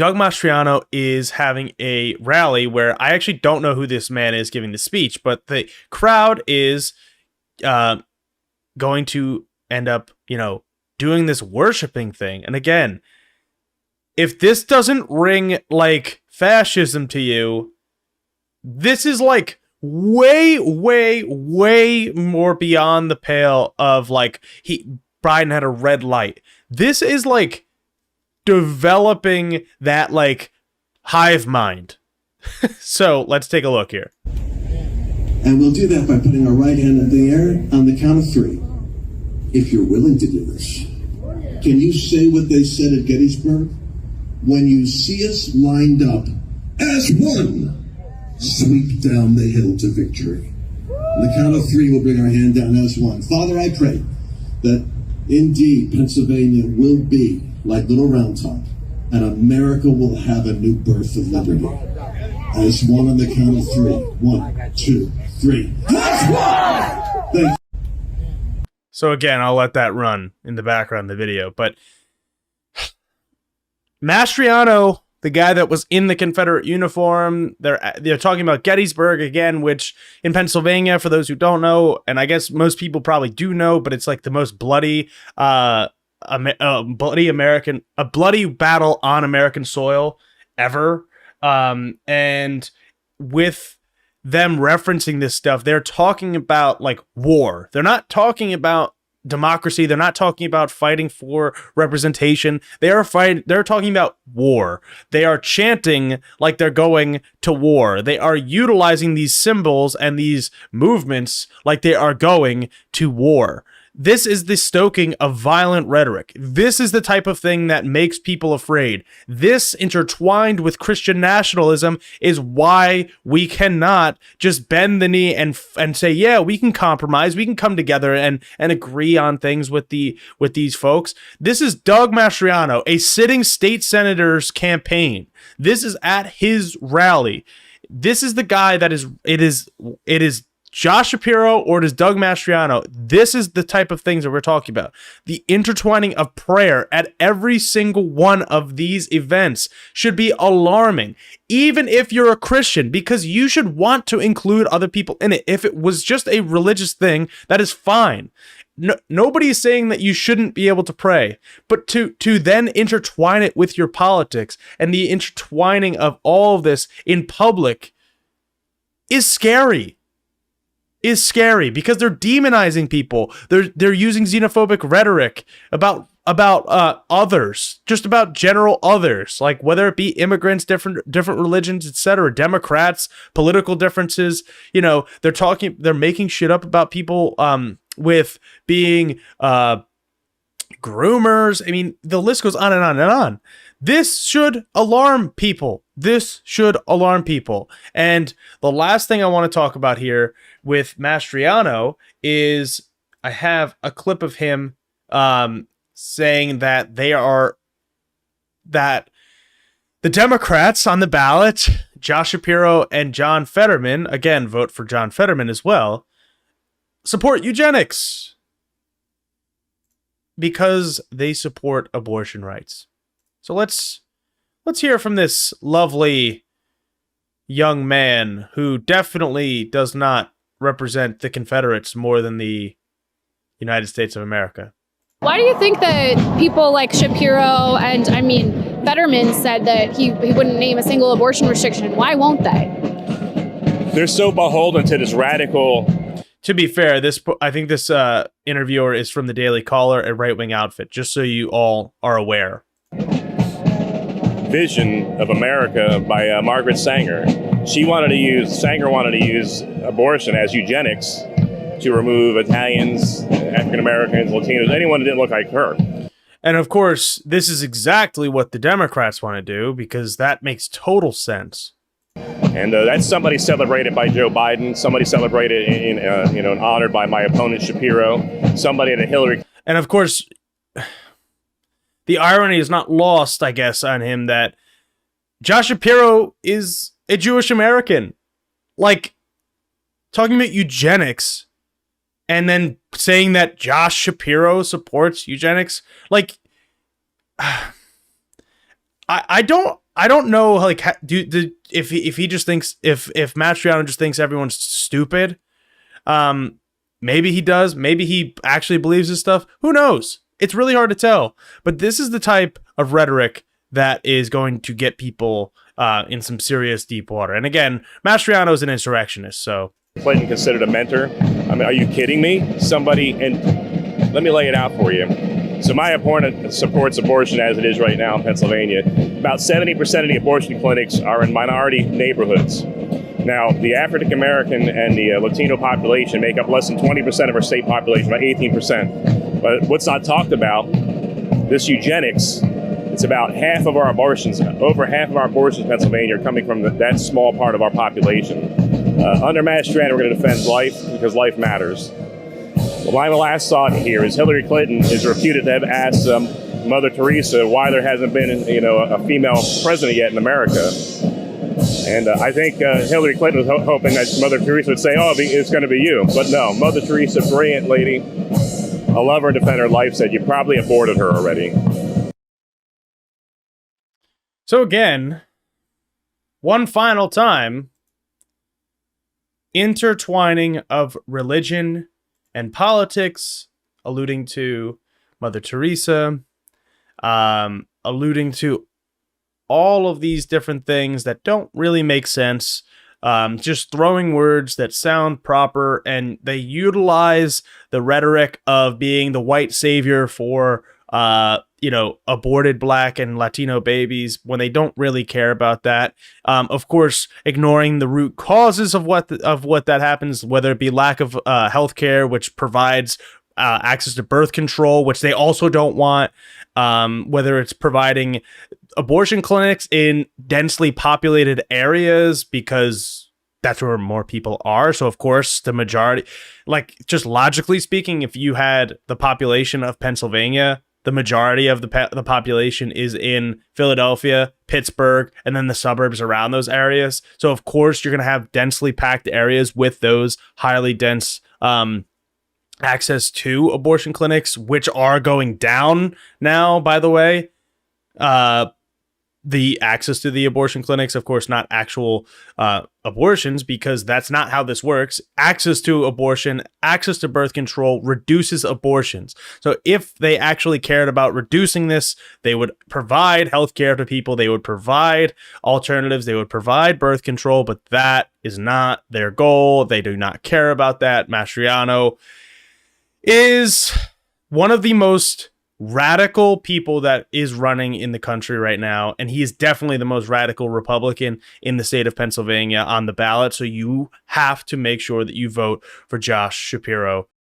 Doug Mastriano is having a rally where I actually don't know who this man is giving the speech, but the crowd is going to end up, doing this worshiping thing. And again, if this doesn't ring like fascism to you, this is like way, way, way more beyond the pale of like Biden had a red light. This is like developing that like hive mind. So let's take a look here. And we'll do that by putting our right hand in the air on the count of 3. If you're willing to do this, can you say what they said at Gettysburg? When you see us lined up as one, sweep down the hill to victory. On the count of 3, we'll bring our hand down as one. Father, I pray that indeed Pennsylvania will be like Little Round Top, and America will have a new birth of liberty. As one on the count of 3. 1, 2, 3. As one! Thank you. So again, I'll let that run in the background of the video, but Mastriano, the guy that was in the Confederate uniform, they're talking about Gettysburg again, which in Pennsylvania, for those who don't know, and I guess most people probably do know, but it's like the most bloody bloody battle on American soil ever. And with them referencing this stuff, they're talking about like war. They're not talking about democracy. They're not talking about fighting for representation. They're talking about war. They are chanting like they're going to war. They are utilizing these symbols and these movements like they are going to war. This is the stoking of violent rhetoric. This is the type of thing that makes people afraid. This, intertwined with Christian nationalism, is why we cannot just bend the knee and say, yeah, we can compromise, we can come together and agree on things with these folks. This is Doug Mastriano, a sitting state senator's campaign. This is at his rally. This is the guy that it is Josh Shapiro or it is Doug Mastriano. This is the type of things that we're talking about. The intertwining of prayer at every single one of these events should be alarming, even if you're a Christian, because you should want to include other people in it. If it was just a religious thing, that is fine. Nobody is saying that you shouldn't be able to pray, but to then intertwine it with your politics and the intertwining of all of this in public is scary. Because they're demonizing people. They're using xenophobic rhetoric about others, just about general others, like whether it be immigrants, different religions, etc., Democrats, political differences. They're making shit up about people with being groomers. I mean, the list goes on and on and on. This should alarm people. And the last thing I want to talk about here with Mastriano is I have a clip of him saying that that the Democrats on the ballot, Josh Shapiro and John Fetterman, again, vote for John Fetterman as well, support eugenics because they support abortion rights. So let's hear from this lovely young man who definitely does not represent the Confederates more than the United States of America. Why do you think that people like Shapiro and, Fetterman said that he wouldn't name a single abortion restriction? Why won't they? They're so beholden to this radical... To be fair, I think this interviewer is from the Daily Caller, a right-wing outfit, just so you all are aware. Vision of America by Margaret Sanger. Sanger wanted to use abortion as eugenics to remove Italians, African Americans, Latinos, anyone that didn't look like her. And of course, this is exactly what the Democrats want to do, because that makes total sense. And that's somebody celebrated by Joe Biden, somebody celebrated and honored by my opponent Shapiro, somebody at a Hillary. And of course, the irony is not lost, I guess, on him that Josh Shapiro is a Jewish American. Like, talking about eugenics and then saying that Josh Shapiro supports eugenics. Like, I don't I don't know, like, if he just thinks, if Mastriano just thinks everyone's stupid. Maybe he does. Maybe he actually believes this stuff. Who knows? It's really hard to tell. But this is the type of rhetoric that is going to get people in some serious deep water. And again, Mastriano is an insurrectionist, so. Clinton considered a mentor. I mean, are you kidding me? Somebody, and let me lay it out for you. So my opponent supports abortion as it is right now in Pennsylvania. About 70% of the abortion clinics are in minority neighborhoods. Now, the African American and the Latino population make up less than 20% of our state population, about 18%. But what's not talked about, this eugenics, it's about half of our abortions, over half of our abortions in Pennsylvania are coming from that small part of our population. Under Mastriano, we're going to defend life because life matters. Well, my last thought here is Hillary Clinton is reputed to have asked Mother Teresa why there hasn't been, a female president yet in America. And I think Hillary Clinton was hoping that Mother Teresa would say, oh, it's going to be you. But no, Mother Teresa, brilliant lady, a lover and defender of life, said you probably aborted her already. So again, one final time, intertwining of religion and politics, alluding to Mother Teresa, alluding to all of these different things that don't really make sense, just throwing words that sound proper, and they utilize the rhetoric of being the white savior for aborted Black and Latino babies when they don't really care about that. Of course, ignoring the root causes of what that happens, whether it be lack of healthcare, which provides access to birth control, which they also don't want, whether it's providing abortion clinics in densely populated areas because that's where more people are. So of course the majority, like just logically speaking, if you had the population of Pennsylvania, the majority of the population is in Philadelphia, Pittsburgh, and then the suburbs around those areas. So of course you're going to have densely packed areas with those highly dense access to abortion clinics, which are going down now, by the way. The access to the abortion clinics, of course, not actual abortions, because that's not how this works. Access to abortion, access to birth control reduces abortions. So if they actually cared about reducing this, they would provide healthcare to people. They would provide alternatives. They would provide birth control, but that is not their goal. They do not care about that. Mastriano is one of the most radical people that is running in the country right now, and he is definitely the most radical Republican in the state of Pennsylvania on the ballot. So you have to make sure that you vote for Josh Shapiro